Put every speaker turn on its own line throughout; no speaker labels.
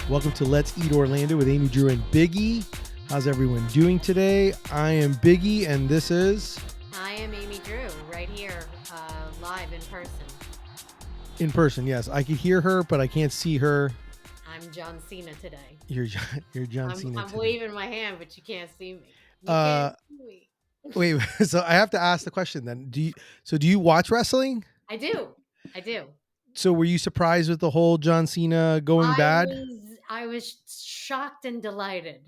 Welcome to Let's Eat Orlando with Amy, Drew, and Biggie. How's everyone doing today? I am Biggie, and this is
I am Amy Drew, right here, live in person.
in person. Yes, I can hear her, but I can't see her.
I'm John Cena today.
You're you're John
I'm
Cena
I'm
today.
waving my hand, but you can't see me. You
Uh,
can't see me.
wait. So I have to ask the question then. Do you watch wrestling?
I do. I do.
So were you surprised with the whole John Cena going
I
bad?
was I was shocked and delighted.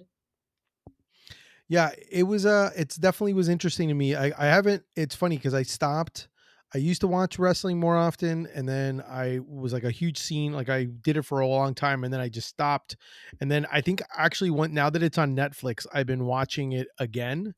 Yeah, it was it's definitely was interesting to me. I haven't it's funny because I stopped. I used to watch wrestling more often, and then I was like a huge scene, like I did it for a long time, and then I just stopped. And then I think actually one now that it's on Netflix, I've been watching it again.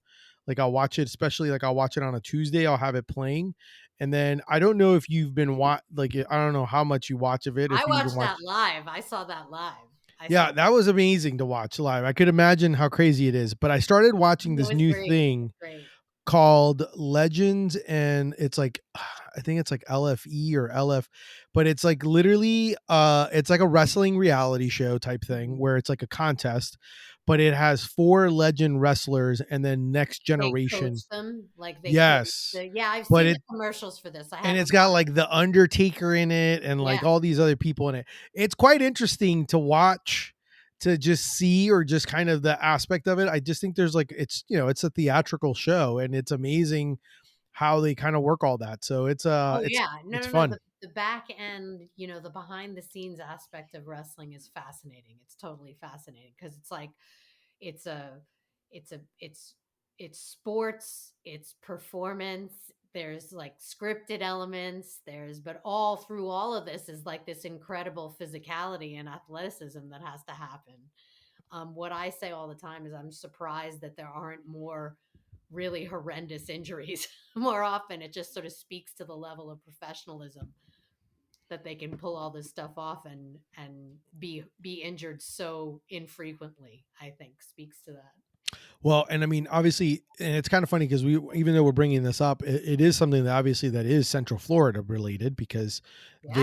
Like I'll watch it, especially like I'll watch it on a Tuesday, I'll have it playing. And then I don't know if you've been like I don't know how much you watch of it,
I
if you even
watched
watch.
that live. I saw that live. I
Yeah,
saw
that was amazing to watch live. I could imagine how crazy it is. But I started watching
it
this
was
new
great. It was
thing
great.
called Legends, and it's like I think it's like LFE or LF, but it's like literally it's like a wrestling reality show type thing
Mhm.
where it's like a contest, but it has four legend wrestlers and then next
They
generation.
coached them like they coached
Yes.
yeah, I've
But
seen the
it
commercials for this. I
and
haven't
it's got
watched
like
it.
the Undertaker in it and
Yeah.
like all these other people in it. It's quite interesting to watch, to just see, or just kind of the aspect of it. I just think there's like it's a theatrical show, and it's amazing how they kind of work all that. So it's
Oh yeah. No,
it's
no, no.
fun.
The back end, the behind the scenes aspect of wrestling is fascinating. It's totally fascinating because it's like it's a it's a it's sports, it's performance. There's like scripted elements. But all through all of this is like this incredible physicality and athleticism that has to happen. What I say all the time is I'm surprised that there aren't more really horrendous injuries more often. It just sort of speaks to the level of professionalism that they can pull all this stuff off and be injured so infrequently. I think speaks to that.
Well, and I mean, obviously, and it's kind of funny because we, even though we're bringing this up, it is something that obviously that is Central Florida related, because
Yeah.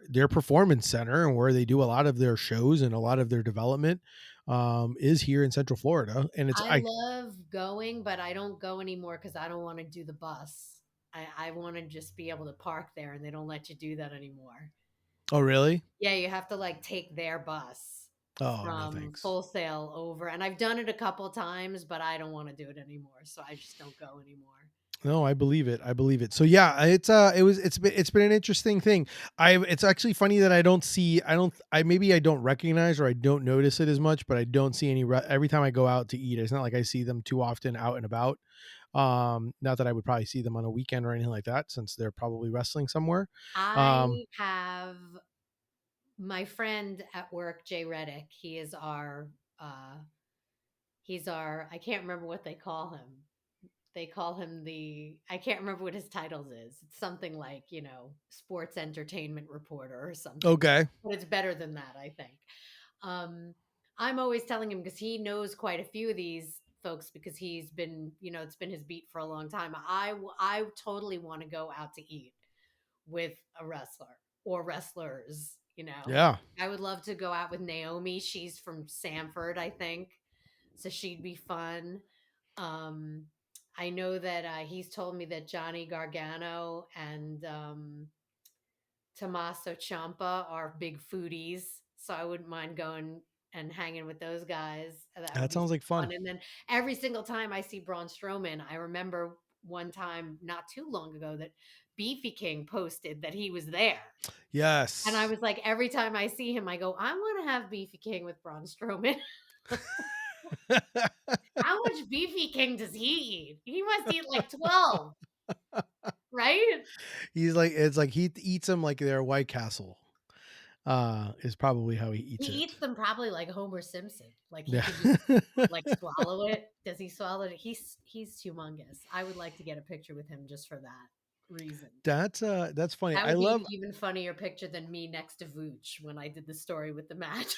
their performance center and where they do a lot of their shows and a lot of their development is here in Central Florida, and it's
I
I.
love going, but I don't go anymore because I don't want to do the bus. I want to just be able to park there, and they don't let you do that anymore.
Oh, really?
Yeah, you have to like take their bus
Oh, no,
from
thanks.
Full Sail over, and I've done it a couple times, but I don't want to do it anymore, so I just don't go anymore.
No, I believe it. I believe it. So yeah, it's been an interesting thing. It's actually funny that I maybe I don't recognize or I don't notice it as much, but I don't see every time I go out to eat. It's not like I see them too often out and about. Not that I would probably see them on a weekend or anything like that, since they're probably wrestling somewhere. Um,
I have my friend at work, Jay Reddick. Uh he's our I can't remember what they call him. They call him I can't remember what his titles is. It's something like, sports entertainment reporter or something.
okay.
But it's better than that, I think. Um, I'm always telling him because he knows quite a few of these folks because he's been, it's been his beat for a long time. I totally want to go out to eat with a wrestler or wrestlers.
Yeah.
I would love to go out with Naomi. She's from Sanford, I think. So she'd be fun. Um, I know that he's told me that Johnny Gargano and Tommaso Ciampa are big foodies, so I wouldn't mind going and hanging with those guys. That would
That
be
sounds like
fun.
fun.
And then every single time I see Braun Strowman, I remember one time not too long ago that Beefy King posted that he was there. And I
Yes.
was like, every time I see him, I go, I want to have Beefy King with Braun Strowman. How much Beefy King does he eat? He must eat like 12, right?
He's like it's like he eats them like they're White Castle. Is probably how he
He
eats
eats
it.
them probably like Homer Simpson. Like he
Yeah.
could just like swallow it. Does he swallow it? He's humongous. I would like to get a picture with him just for that reason.
That's funny.
That
I
would be
love
an even funnier picture than me next to Vooch when I did the story with the match,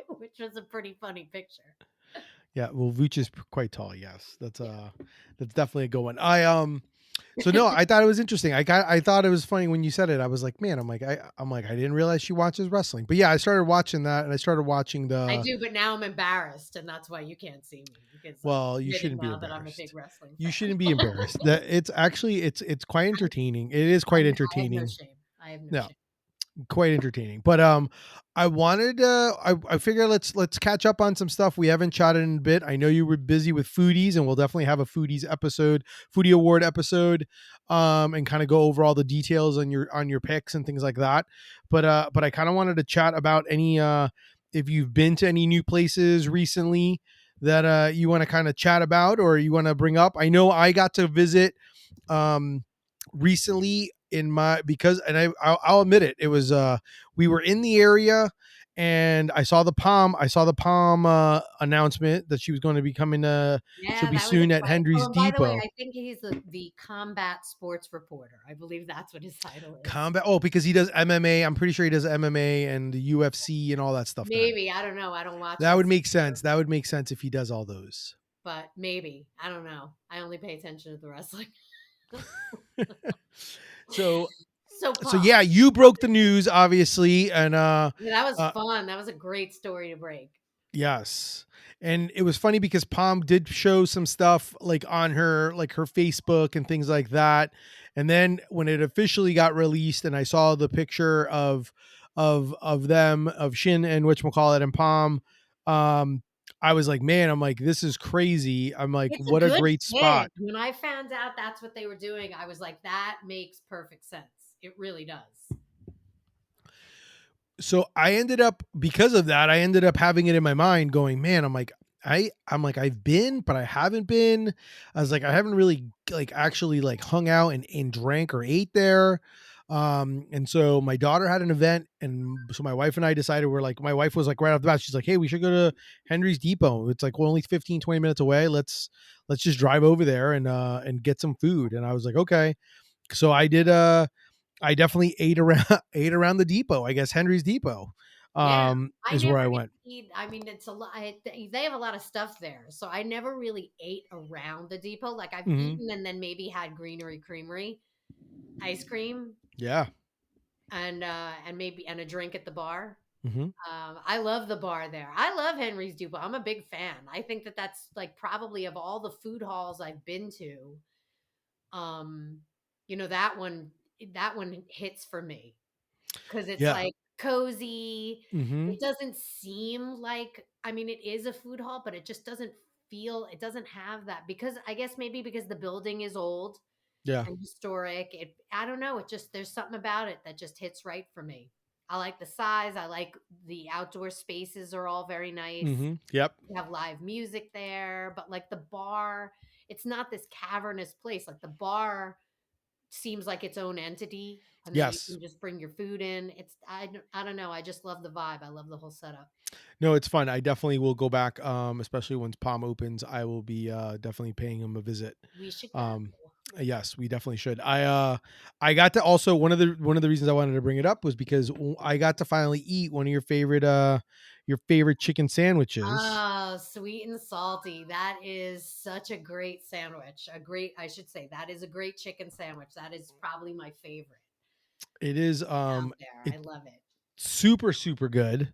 which was a pretty funny picture.
Yeah, well, Vooch is quite tall. Yes,
Yeah.
that's definitely a good one. So no, I thought it was interesting. I thought it was funny when you said it. I was like, man, I'm like, I didn't realize she watches wrestling. But yeah, I started watching that, and I started watching
I
the.
do, but now I'm embarrassed, and that's why you can't see me because I'm
Well, you
admitting
shouldn't be
now that I'm a big
embarrassed.
wrestling
You
fan.
shouldn't be embarrassed. That it's actually it's quite entertaining. It is quite
I have no
entertaining.
shame. I have no
No,
shame.
quite entertaining. But I wanted I figure let's catch up on some stuff we haven't chatted in a bit. I know you were busy with foodies, and we'll definitely have a foodies episode, foodie award episode, and kind of go over all the details on your picks and things like that. But I kind of wanted to chat about any if you've been to any new places recently that you want to kind of chat about or you want to bring up. I know I got to visit um recently in my because and I'll admit it, it was we were in the area and I saw the Palm announcement that she was going to be coming she'll
Yeah,
be
that was
soon at
exciting. Oh,
Henry's
and by the way,
Depot.
I think he's the combat sports reporter. I believe that's what his title is.
Combat, oh, because he does MMA. I'm pretty sure he does MMA and the UFC and all that stuff. Then
Maybe, I don't know. I don't watch
that
that
would
stuff,
make sense. That would make sense if he does all those.
but maybe. I don't know. I only pay attention to the wrestling.
so
So
so
pumped.
yeah, you broke the news obviously, and
Yeah, that was
uh
fun. That was a great story to break.
yes. And it was funny because Palm did show some stuff like on her like her Facebook and things like that. And then when it officially got released and I saw the picture of them, of Shin and whatchamacallit and Palm, I was like, man, I'm like, this is crazy. I'm like,
It's a
what a
good
great
fit.
spot.
When I found out that's what they were doing, I was like, that makes perfect sense. It really does.
So I ended up because of that, I ended up having it in my mind going, man, I'm like, I've been, but I haven't been. I was like, I haven't really like actually like hung out and drank or ate there. And so my daughter had an event, and so my wife and I decided we're like, my wife was like right off the bat, she's like, hey, we should go to Henry's Depot. It's like, well, only 15, 20 minutes away. Let's just drive over there and get some food. And I was like, okay. So I definitely ate around ate around the depot. I guess Henry's Depot
Yeah. I
is where
never
I
get
went.
to eat. I mean, it's a lot. They have a lot of stuff there. So I never really ate around the depot. Like I've
Hmm.
eaten and then maybe had Greenery Creamery ice cream
Yeah.
and maybe and a drink at the bar.
Hmm.
I love the bar there. I love Henry's Depot. I'm a big fan. I think that that's like probably of all the food halls I've been to, um, that one hits for me because it's
Yeah.
like cozy.
Hmm.
It doesn't seem like, I mean, it is a food hall, but it just doesn't it doesn't have that because I guess maybe because the building is old
Yeah.
and historic. I don't know. It just, there's something about it that just hits right for me. I like the size. I like the outdoor spaces are all very nice.
Hmm. Yep.
You have live music there, but like the bar, it's not this cavernous place. Like the bar seems like its own entity, and then you
Yes.
can just bring your food in. I don't know. I just love the vibe. I love the whole setup.
No, it's fun. I definitely will go back. Especially once Palm opens, I will be definitely paying him a visit.
We should go.
Um, yes, we definitely should. I got to also one of the reasons I wanted to bring it up was because I got to finally eat one of your favorite chicken sandwiches.
Oh, sweet and salty. That is such a great sandwich. I should say, that is a great chicken sandwich. That is probably my favorite
It is
out there. I love it.
super super good.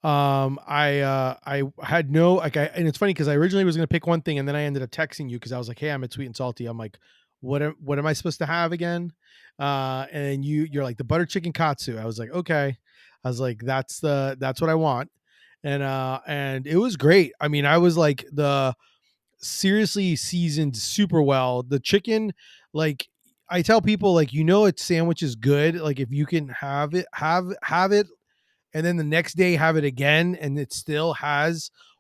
I had no like I and it's funny because I originally was gonna pick one thing and then I ended up texting you because I was like, hey, I'm at sweet and salty. I'm like, what am I supposed to have again? And you're like the butter chicken katsu. I was like, okay. I was like, that's what I want. And it was great. I mean, I was like the seriously seasoned super well. The chicken, like I tell people, like, a sandwich is good. Like if you can have it and then the next day have it again and it still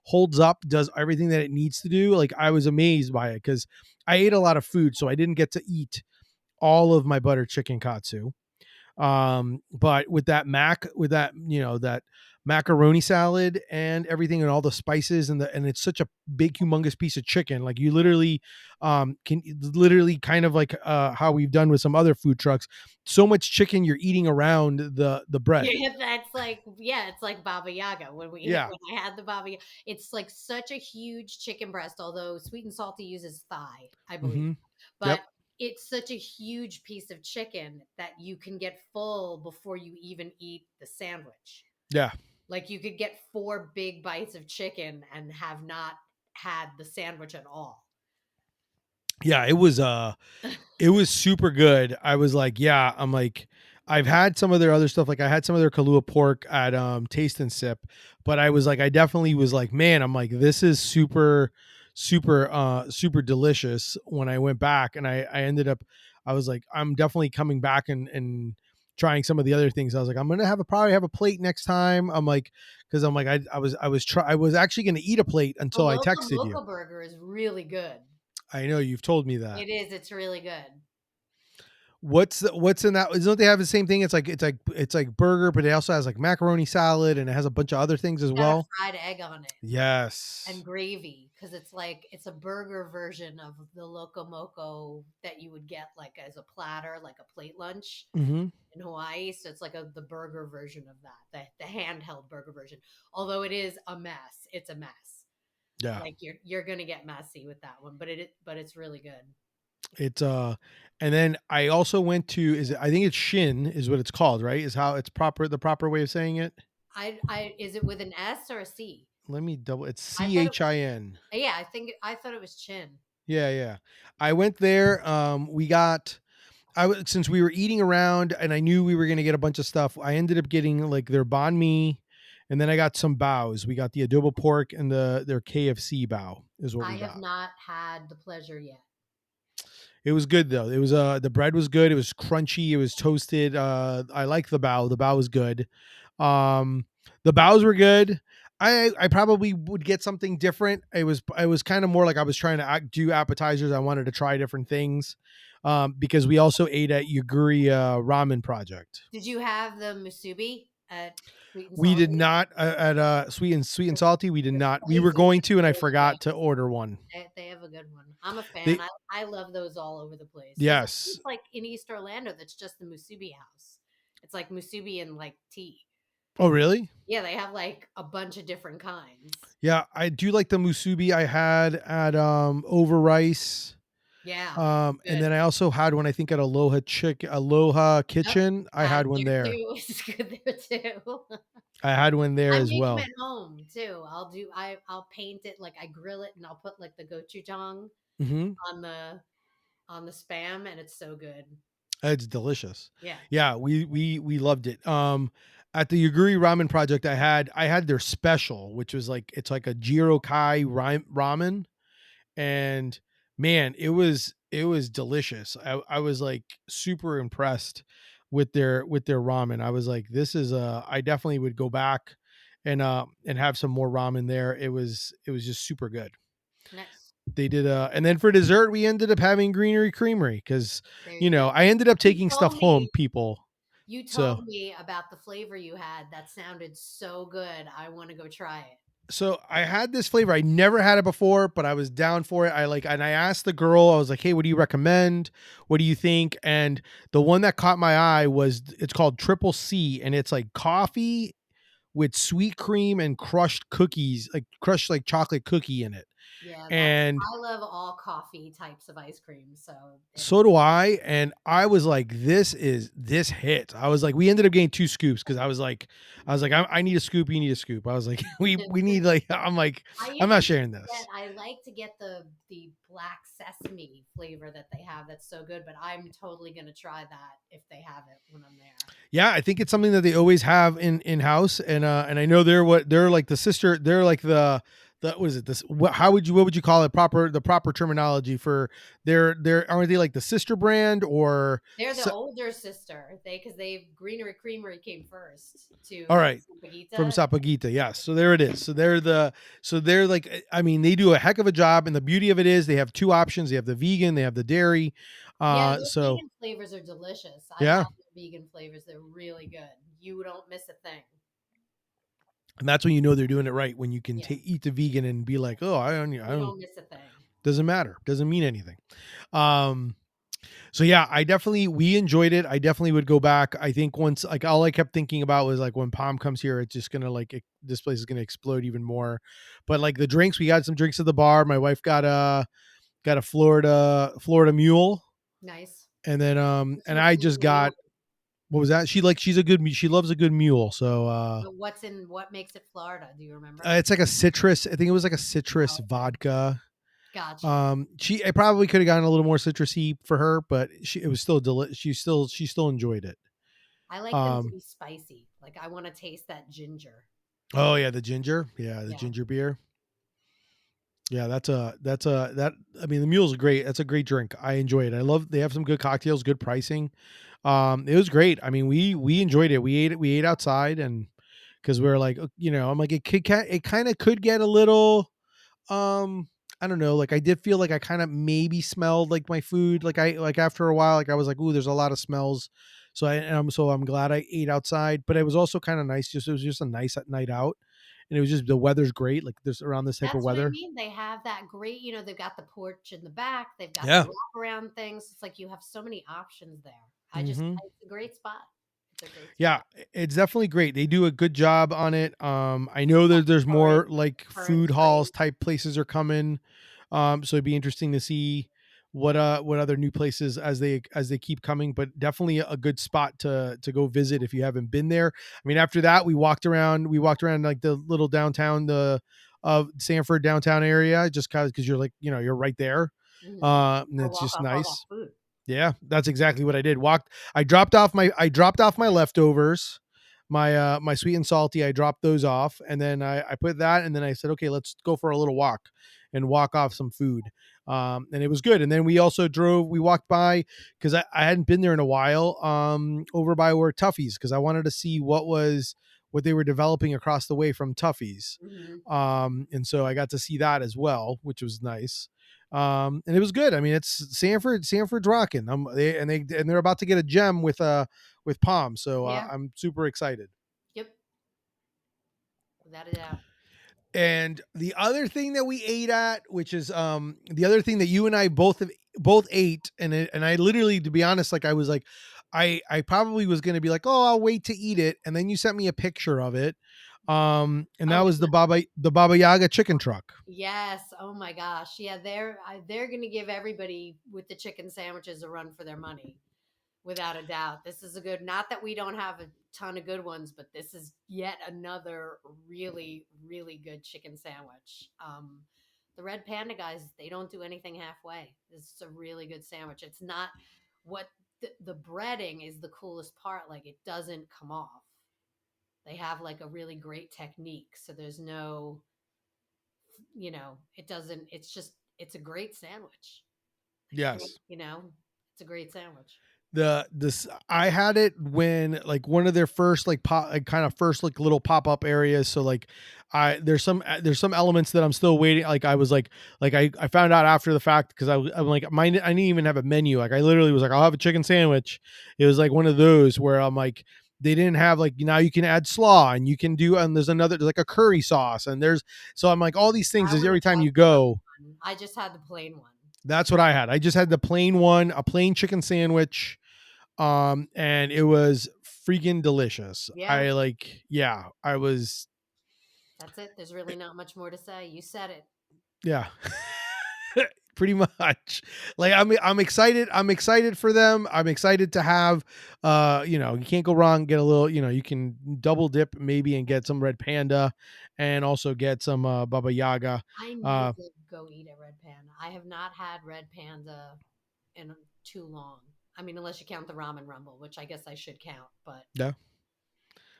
holds up, does everything that it needs to do. Like I was amazed by it because I ate a lot of food, so I didn't get to eat all of my butter chicken katsu. But with that that macaroni salad and everything and all the spices and it's such a big humongous piece of chicken, like you literally can literally kind of like how we've done with some other food trucks, so much chicken you're eating around the bread.
Yeah, that's like, yeah, it's like Baba Yaga
Yeah.
when I had the Baba Yaga. It's like such a huge chicken breast, although sweet and salty uses thigh, I believe.
Hmm.
But
Yep.
it's such a huge piece of chicken that you can get full before you even eat the sandwich.
Yeah.
Like you could get 4 big bites of chicken and have not had the sandwich at all.
Yeah, it was super good. I was like, yeah, I'm like, I've had some of their other stuff. Like I had some of their Kahlua pork at Taste and Sip, but I was like, I definitely was like, man, I'm like, this is super delicious when I went back. And I ended up, I was like, I'm definitely coming back and trying some of the other things. I was like, I'm gonna probably have a plate next time. I'm like, because I'm like, I was actually gonna eat a plate
The
until I
local
texted you.
mocha burger is really good.
I know you've told me that.
It is, it's really good.
What's in that? Don't they have the same thing? It's like burger, but it also has like macaroni salad and it has a bunch of other things as
Got a
well.
fried egg on it and
Yes.
gravy because it's like it's a burger version of the loco moco that you would get like as a platter, like a plate lunch
Hmm.
in Hawaii. So it's like the burger version of that, the handheld burger version. Although it is a mess, it's a mess.
Yeah.
Like you're gonna get messy with that one, but it's really good.
It's and then I also went to I think it's Shin is what it's called, right? Is how it's the proper way of saying it.
I is it with an S or a C?
Let me double. It's
I thought it was
CHIN.
yeah. I thought it was chin.
Yeah, yeah. I went there. We got since we were eating around and I knew we were gonna get a bunch of stuff. I ended up getting like their banh mi, and then I got some bows. We got the adobo pork and their KFC bow is what
I
we
have
got.
not had the pleasure yet.
It was good though. It was the bread was good. It was crunchy. It was toasted. I like the bow. The bow was good. Um, the bows were good. I probably would get something different. It was kind of more like I was trying to do appetizers. I wanted to try different things. Because we also ate at Yugiri Ramen Project.
Did you have the musubi at Sweet and
We did
Salty?
not at sweet and salty. We did
The
not. We were
spicy
going to, and I
is really good.
forgot to order one.
They have a good one. I'm a fan.
They
I love those all over the place. There's a
yes.
place like in East Orlando that's just the musubi house. It's like musubi and like tea.
Oh really?
Yeah, they have like a bunch of different kinds.
Yeah, I do like the musubi I had at Over Rice.
Yeah,
And
good.
then I also had one I think at Aloha
Yep,
Kitchen. I
had
had
it
one
there
there.
too. It's good there too.
I had one there
I
as
make them
well.
at home too. I'll paint it like I grill it and I'll put like the gochujang
Hmm.
on the spam and it's so good.
It's delicious.
Yeah.
Yeah, we loved it. At the Yuguri Ramen Project, I had their special, which was like it's like a Jiro Kai ramen, and man, it was delicious. I was like super impressed with their ramen. I was like, this is I definitely would go back and have some more ramen there. It was just super good.
Nice.
They did and then for dessert we ended up having Greenery Creamery because
There
you
you go.
know I ended up
You
taking stuff
told
home,
me
people.
you
So
told me about the flavor you had. That sounded so good. I want to go try it.
I had this flavor. I never had it before, but I was down for it. And I asked the girl, I was like, "Hey, what do you recommend? What do you think?" And the one that caught my eye was it's called Triple C, and it's like coffee with sweet cream and crushed cookies, like crushed like chocolate cookie in it.
Yeah, that's
And
I love all coffee types of ice cream, so and
so do I. And I was like, this hit. I was like, we ended up getting two scoops because I was like, I need a scoop. You need a scoop. I was like, we need like, I'm like,
I
I'm not
usually
sharing this.
I like to get the black sesame flavor that they have. That's so good, but I'm totally gonna try that if they have it when I'm there.
Yeah, I think it's something that they always have in house, and I know they're like the sister. They're like the what is it this how would you what would you call it the proper terminology for their aren't they like the sister brand or
They're the
so,
older sister. Because they Greenery Creamery came first
all
to
right. From
Spagita.
Sapagita, yes. So there it is. So they're like I mean they do a heck of a job, and the beauty of it is they have two options. They have the vegan, they have the dairy.
Yeah, their
So
vegan flavors are delicious. I've
yeah,
had their vegan flavors. They're really good. You don't miss a thing.
and that's when you know they're doing it right when you can
Yeah,
eat the vegan and be like, oh, I
you
don't
don't miss a thing.
doesn't matter, doesn't mean anything. Um, so yeah, I definitely we enjoyed it. I definitely would go back. I think once like all I kept thinking about was like when Pom comes here, it's just gonna like this place is gonna explode even more. But like the drinks, we got some drinks at the bar. My wife got a Florida Mule.
Nice.
And then,
What's
and
her
I
favorite
just
mule?
got what was that? She loves a good mule. So,
But what makes it Florida? Do you remember?
it's like a citrus. I think it was like a
Oh,
citrus
okay.
vodka.
Gotcha.
I probably could have gotten a little more citrusy for her, but it was still she still enjoyed it.
I like them to
Um,
be spicy. Like I want to taste that ginger.
oh yeah, the ginger. Yeah, the
Yeah.
ginger beer. Yeah, that I mean the mule's great. That's a great drink. I enjoy it. I love they have some good cocktails, good pricing. It was great. I mean, we enjoyed it. We ate outside and because we were like, I'm like it kind of could get a little I don't know, like I did feel like I kind of maybe smelled like my food like after a while like I was like, "Ooh, there's a lot of smells." So I'm glad I ate outside, but it was also kind of nice just it was just a nice night out. And it was just the weather's great like this around this type of
That's what I
weather.
mean. They have that great, they've got the porch in the back, they've got the
Yeah.
wraparound things. It's like you have so many options there.
Mhm.
It's a great spot. It's a great
Yeah,
spot.
it's definitely great. They do a good job on it. I know that there's
Current
more like
current
food halls
trade.
type places are coming. So it'd be interesting to see what other new places as they keep coming, but definitely a good spot to go visit if you haven't been there. I mean, after that we walked around like the little downtown the of Sanford downtown area just cuz you're like, you're right there.
Mhm.
And
Gotta
it's
walk
just
off all that
nice.
food.
Yeah, that's exactly what I did. I dropped off my leftovers, my sweet and salty. I dropped those off, and then I put that, and then I said, okay, let's go for a little walk and walk off some food. And it was good. And then we walked by because I hadn't been there in a while. Over by where Tuffy's because I wanted to see what they were developing across the way from Tuffy's.
Mhm.
And so I got to see that as well, which was nice. And it was good. I mean, it's Sanford's rocking. And they're about to get a gem with Palm, so
Yeah.
I'm super excited.
Yep. Without a doubt.
And the other thing that we ate at, which is the other thing that you and I both ate, and I literally, to be honest, like I was like, I probably was going to be like, oh, I'll wait to eat it, and then you sent me a picture of it, and that
Oh,
was the Baba Yaga chicken truck.
yes. Oh my gosh. Yeah, they're going to give everybody with the chicken sandwiches a run for their money. Without a doubt. This is a good, not that we don't have a ton of good ones, but this is yet another really, really good chicken sandwich. The Red Panda guys, they don't do anything halfway. This is a really good sandwich. It's not what the breading is the coolest part. Like it doesn't come off. They have like a really great technique. So there's no, it doesn't, it's a great sandwich. I can't,
Yes.
it's a great sandwich.
This I had it when like one of their first like pop like kind of first like little pop-up areas. So like there's some elements that I'm still waiting. Like I was like I found out after the fact because I'm like I didn't even have a menu. Like I literally was like, I'll have a chicken sandwich. It was like one of those where I'm like they didn't have like now you can add slaw and you can do and there's like a curry sauce and there's so I'm like all these things
I
is
would
every
have
time you
liked the curry
go.
one. I just had the plain one.
That's what I had. I just had the plain one, a plain chicken sandwich, and it was freaking delicious.
Yeah,
Yeah, I was,
that's it. There's really not much more to say. You said it.
yeah, pretty much. Like I'm excited. I'm excited for them. I'm excited to have, you can't go wrong. Get a little, you can double dip maybe and get some Red Panda, and also get some Baba Yaga.
I need
Uh,
to go eat at Red Panda. I have not had Red Panda in too long. I mean, unless you count the ramen rumble, which I guess I should count, but
yeah.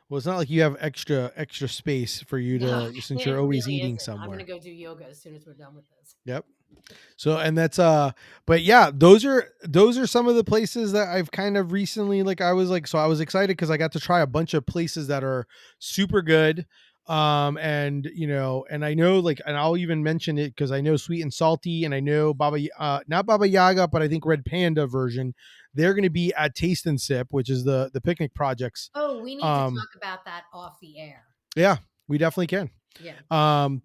Well, it's not like you have extra space for you
no,
to since
it
you're always
really
eating
isn't. I'm gonna
somewhere.
go do yoga as soon as we're done with this.
Yep. So and that's but yeah, those are some of the places that I've kind of recently like I was like so I was excited cuz I got to try a bunch of places that are super good. And and I know like and I'll even mention it cuz I know Sweet and Salty and I know not Baba Yaga but I think Red Panda version. They're going to be at Taste and Sip, which is the picnic projects.
Oh, we need to
Um
talk about that off the air.
yeah, we definitely can.
Yeah.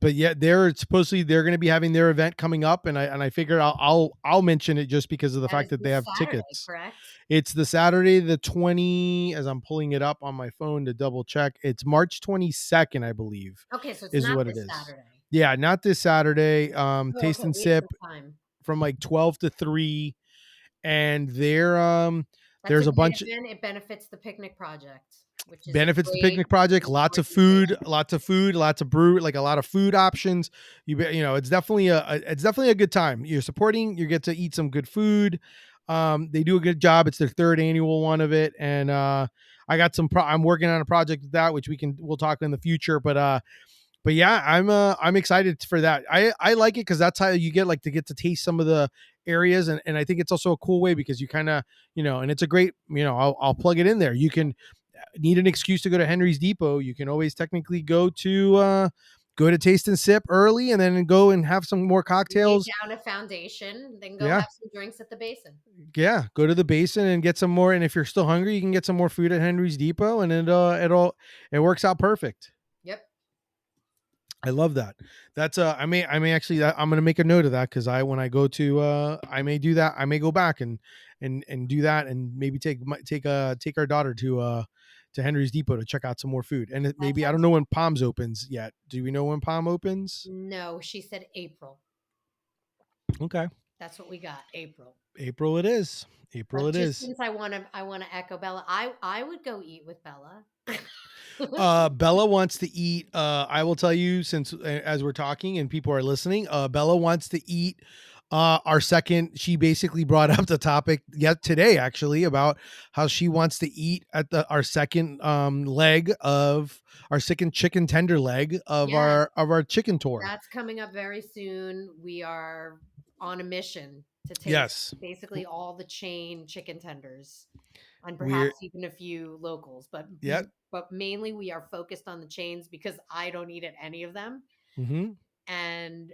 But yeah, they're going to be having their event coming up, and I figured I'll mention it just because of the
That
fact
is
that they
this
have
Saturday,
tickets.
correct?
It's the Saturday the 20 as I'm pulling it up on my phone to double check. It's March 22nd, I believe,
Okay, so it's
is
not
what it
this
is.
Saturday.
Yeah, not this Saturday.
Oh,
Taste
okay.
and
We have
Sip
some time.
from like 12 to 3 and
That's a
there's a
great
bunch
event. It benefits the picnic project, which is a
benefits the
great
picnic project. Lots of
organization.
food, lots of brew, like a lot of food options. You know, it's definitely a good time. You're supporting, you get to eat some good food. They do a good job. It's their third annual one of it, and I got I'm working on a project with that, which we'll talk in the future. But yeah, I'm excited for that. I like it because that's how you get like to get to taste some of the areas, and I think it's also a cool way because you kind of, and it's a great, I'll plug it in there. You can need an excuse to go to Henry's Depot. You can always technically go to Taste and Sip early, and then go and have some more
Lay
cocktails.
down a foundation, then go
Yeah,
have some drinks at the basin.
yeah. Go to the basin and get some more. And if you're still hungry, you can get some more food at Henry's Depot, and it works out perfect.
Yep.
I love that. That's I may actually I'm gonna make a note of that because when I go to I may do that. I may go back and do that, and maybe take our daughter to Henry's Depot to check out some more food. And
That
maybe I don't
sounds
know when
fun.
Palms opens yet. Do we know when Palm opens?
No, she said April.
Okay,
That's what we got, April.
April it is. April
But
it
just
is.
since I wanna echo Bella, I would go eat with Bella.
Bella wants to eat. I will tell you, since as we're talking and people are listening, Bella wants to eat. Our second, she basically brought up the topic yet today, actually, about how she wants to eat at our second leg of our second chicken tender leg
Yes,
of our chicken tour.
that's coming up very soon. We are on a mission to taste
Yes,
basically all the chain chicken tenders and
we're
perhaps even a few locals,
yeah.
but mainly we are focused on the chains because I don't eat at any of them.
Hmm.
And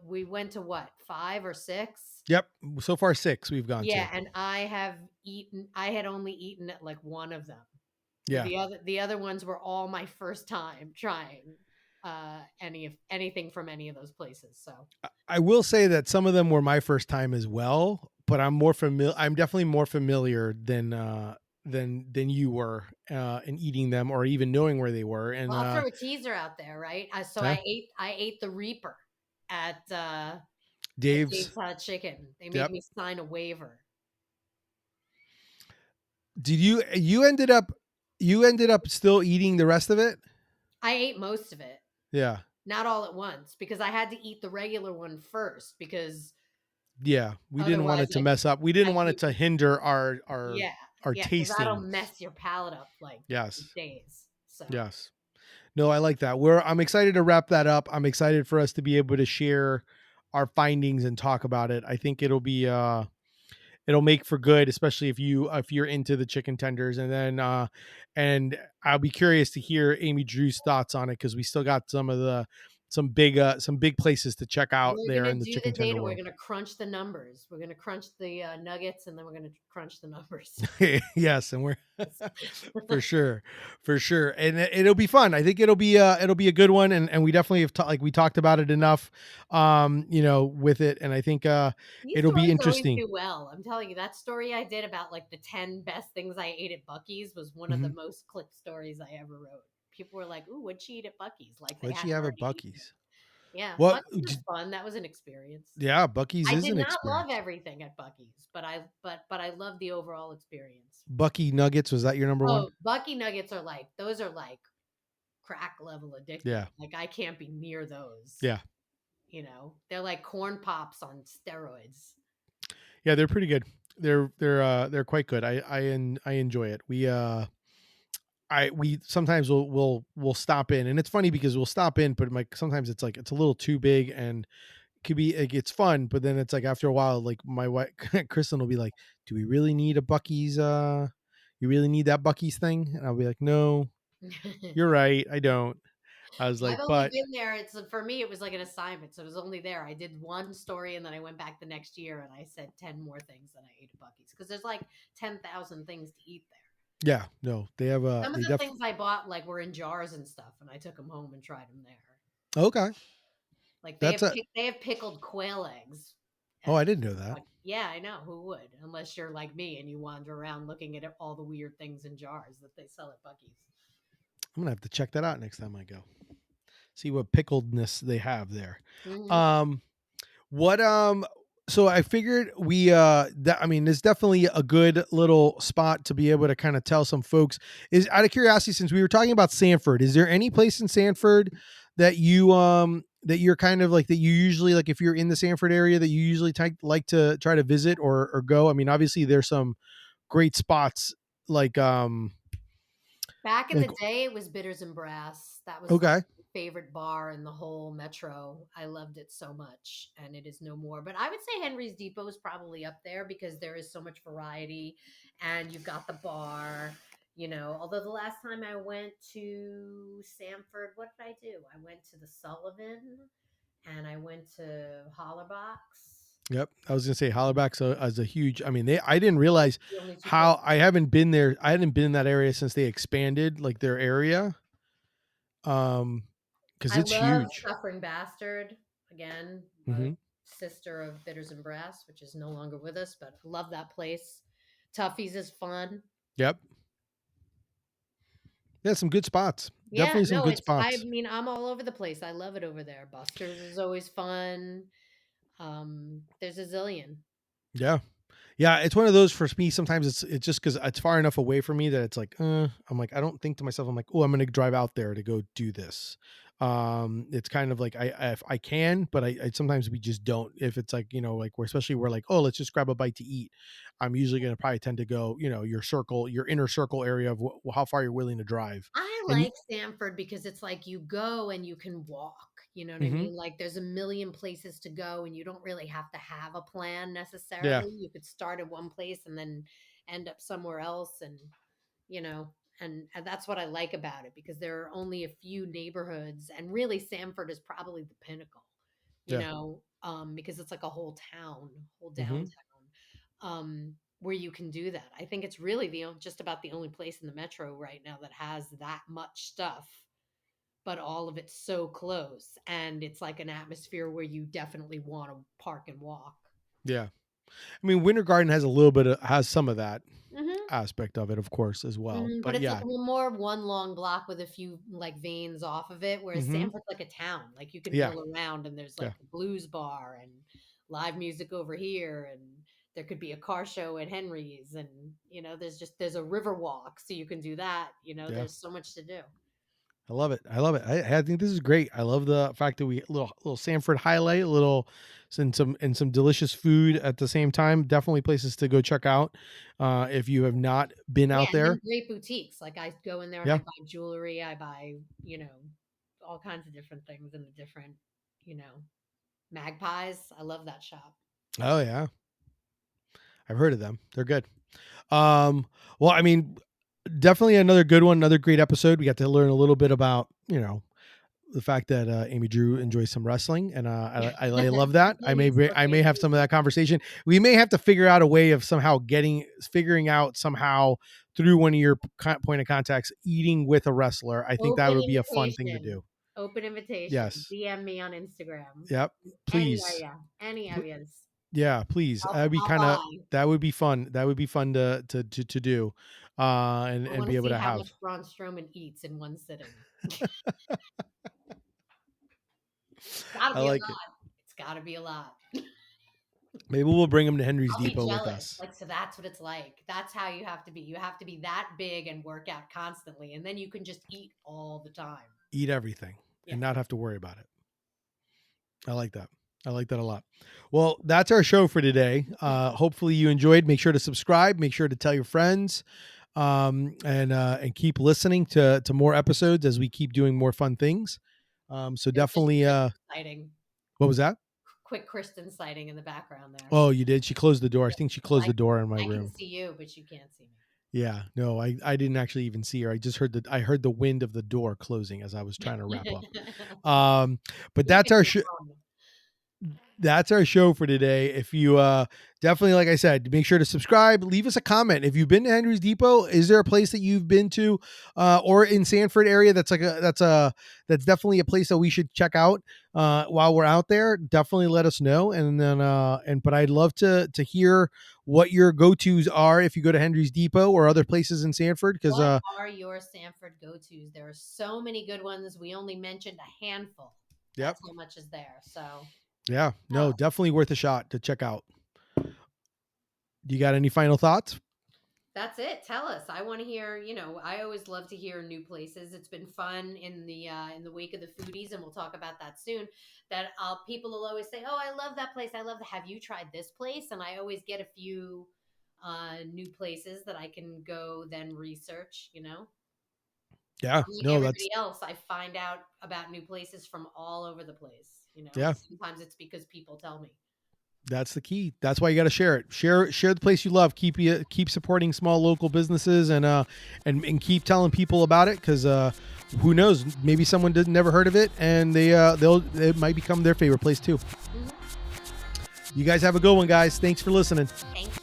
we went to what, 5 or 6?
Yep. So far, six we've gone to.
Yeah, and I had only eaten at like one of them.
Yeah.
The other ones were all my first time trying anything from any of those places. So
I will say that some of them were my first time as well, but I'm more familiar. I'm definitely more familiar than you were in eating them or even knowing where they were. And
well, I'll throw a teaser out there, right? So
yeah,
I ate the Reaper at
Dave's.
Dave's Hot Chicken. They made
Yep.
me sign a waiver.
Did you ended up still eating the rest of it?
I ate most of it,
Yeah.
not all at once, because I had to eat the regular one first because
Yeah. We didn't want
otherwise
it to mess up. We didn't
I
want it to hinder
yeah,
our
yeah, because that'll
tasting.
mess your palate up like for
Yes.
days. So
Yes. No, I like that. I'm excited to wrap that up. I'm excited for us to be able to share our findings and talk about it. I think it'll make for good, especially if you're into the chicken tenders. And then and I'll be curious to hear Amy Drew's thoughts on it because we still got some big places to check out
we're
there
gonna
in the
do the
chicken tender
data. We're
world.
gonna crunch the numbers. We're gonna crunch the nuggets, and then we're gonna crunch the numbers.
Yes, and we're for sure, for sure, and it'll be fun. I think it'll be a good one, and we definitely have like we talked about it enough, with it, and I think
These
it'll be
stories always
interesting.
do well. I'm telling you, that story I did about like the 10 best things I ate at Bucky's was one of the
Mhm.
most clicked stories I ever wrote. People were like, "Ooh, what'd she eat at Bucky's?" Like they
What'd she
hadn't
have at
already eaten it.
Bucky's?
Yeah,
What?
Bucky's was fun. That was an experience.
Yeah, Bucky's
I
is
did
an
not love
experience.
everything at Bucky's, but I love the overall experience.
Bucky Nuggets, was that your number one?
Oh, Bucky nuggets are like those are like crack level addictive.
Yeah,
Like I can't be near those.
yeah,
They're like corn pops on steroids.
yeah. They're pretty good. They're quite good. I enjoy it. We sometimes we'll stop in, and it's funny because we'll stop in, but like sometimes it's like it's a little too big and could be like it's fun, but then it's like after a while, like my wife Kristen will be like, "Do we really need a Bucky's? You really need that Bucky's thing?" And I'll be like, "No, you're right, I don't." I was like,
I've only
"But
been there. It's for me. It was like an assignment, so it was only there. I did one story, and then I went back the next year, and I said 10 more things that I ate at Bucky's because there's like 10,000 things to eat there.
yeah, no, they have
Some of
they
the
def
things I bought like were in jars and stuff, and I took them home and tried them there.
okay,
Like
that's a
they have pickled quail eggs
oh,
at
I didn't know that.
yeah, I know who would unless you're like me and you wander around looking at all the weird things in jars that they sell at Bucky's.
I'm gonna have to check that out next time I go. See what pickledness they have there.
Hmm.
Um, what? So I figured that, I mean, it's definitely a good little spot to be able to kind of tell some folks. Is out of curiosity, since we were talking about Sanford, is there any place in Sanford that you're kind of like, that you usually, like, if you're in the Sanford area, that you usually like to try to visit or go? I mean, obviously there's some great spots like
Back in
like
the day, it was Bitters and Brass. That was like
okay.
my favorite bar in the whole metro. I loved it so much, and it is no more. But I would say Henry's Depot is probably up there because there is so much variety, and you've got the bar. Although the last time I went to Sanford, what did I do? I went to the Sullivan and I went to Hollerbox.
Yep, I was gonna say Hollaback's as a huge. I mean, they. I didn't realize
The only two places.
how I haven't been there. I hadn't been in that area since they expanded like their area. Um, because
I
it's
love
huge.
Suffering Bastard. Again, a
Hmm.
sister of Bitters and Brass, which is no longer with us, but I love that place. Tuffy's is fun.
Yep. Yeah, some good spots.
Yeah,
Definitely some
no,
good
I
spots.
mean, I'm all over the place. I love it over there. Buster's is always fun. There's a zillion.
Yeah. Yeah, it's one of those for me. Sometimes it's just because it's far enough away from me that it's like, I'm like, I don't think to myself, I'm like, oh, I'm gonna drive out there to go do this. It's kind of like if I can, but I sometimes we just don't. If it's like, like we're, especially we're like, oh, let's just grab a bite to eat. I'm usually gonna probably tend to go, your inner circle area of how far you're willing to drive.
I
And
like Sanford because it's like you go and you can walk. You know what I
hmm
mean? Like there's a million places to go and you don't really have to have a plan
yeah,
necessarily. You could start at one place and then end up somewhere else you know, and that's what I like about it because there are only a few neighborhoods and really Sanford is probably the pinnacle,
yeah,
because it's like a whole town, whole
hmm
downtown, where you can do that. I think it's really just about the only place in the metro right now that has that much stuff, but all of it's so close and it's like an atmosphere where you definitely want to park and walk.
yeah. I mean, Winter Garden has a little bit of has some of that
Mhm.
aspect of it, of course, as well.
Mhm, but
But
it's like
yeah.
more one long block with a few like veins off of it, whereas
Hmm.
Sanford's like a town. Like you can
Yeah.
mill around and there's
Yeah.
like a blues bar and live music over here and there could be a car show at Henry's and there's a river walk so you can do that.
Yeah.
There's so much to do.
I love it. I love it. I think this is great. I love the fact that we little Sanford highlight, a little and some delicious food at the same time. Definitely places to go check out if you have not been
Yeah,
out
and
there.
then great boutiques. Like I go in there and I
Yeah.
buy jewelry, I buy, all kinds of different things in the different, you know, magpies. I love that shop.
Oh yeah. I've heard of them. They're good. Um, well, I mean, definitely another good one, another great episode. We got to learn a little bit about, the fact that Amy Drew enjoys some wrestling, and I love that. I may
Maybe so
I may have some of
Amy.
that conversation. We may have to figure out a way of somehow figuring out somehow through one of your point of contacts eating with a wrestler. I think that
Open
would be a fun thing to
invitation.
do.
Open invitation.
Yes.
DM me on Instagram.
Yep.
Any
Please.
area. Any
Pl-
areas.
yeah. Please. That'd be
I'll
kind of
buy.
that would be fun. That would be fun to do, and
I
and
want
be
to
able
see
to
how
have.
much Braun Strowman eats in one sitting. Gotta
I
be a
like it.
lot. It's gotta be a lot.
Maybe we'll bring him to Henry's
I'll be
Depot with
jealous.
us.
Like, so that's what it's like. That's how you have to be. You have to be that big and work out constantly, and then you can just eat all the time.
Eat everything
Yeah.
and not have to worry about it. I like that. I like that a lot. Well, that's our show for today. Hopefully you enjoyed. Make sure to subscribe. Make sure to tell your friends, and keep listening to more episodes as we keep doing more fun things. So
There's just a
definitely.
Kristen sighting.
What was that?
Quick Kristen sighting in the background there.
Oh, you did. She closed the door. I
Yeah,
think she
'cause
closed the door in my
I can
room.
see you, but you can't see me.
Yeah. No, I didn't actually even see her. I just heard I heard the wind of the door closing as I was trying to wrap up. Um, but
You
that's
can
our
be
show.
alone.
That's our show for today. If you definitely, like I said, make sure to subscribe, leave us a comment. If you've been to Henry's Depot, is there a place that you've been to or in Sanford area that's definitely a place that we should check out while we're out there? Definitely let us know. And then but I'd love to hear what your go-tos are if you go to Henry's Depot or other places in Sanford, because
What are your Sanford go-tos? There are so many good ones. We only mentioned a handful.
yep.
That's how much is there. So
Yeah, no,
Oh,
definitely worth a shot to check out. Do you got any final thoughts?
that's it. Tell us. I want to hear, I always love to hear new places. It's been fun in the wake of the foodies, and we'll talk about that soon. That people will always say, "Oh, I love that place. I love Have you tried this place?" And I always get a few new places that I can go then research,
Yeah,
Unlike
no, that's
everybody else, I find out about new places from all over the place.
yeah,
And sometimes it's because people tell me.
that's the key. That's why you got to share it. Share the place you love. Keep supporting small local businesses and keep telling people about it because who knows? Maybe someone did never heard of it and it might become their favorite place too.
Hmm.
You guys have a good one, guys. Thanks for listening.
Thank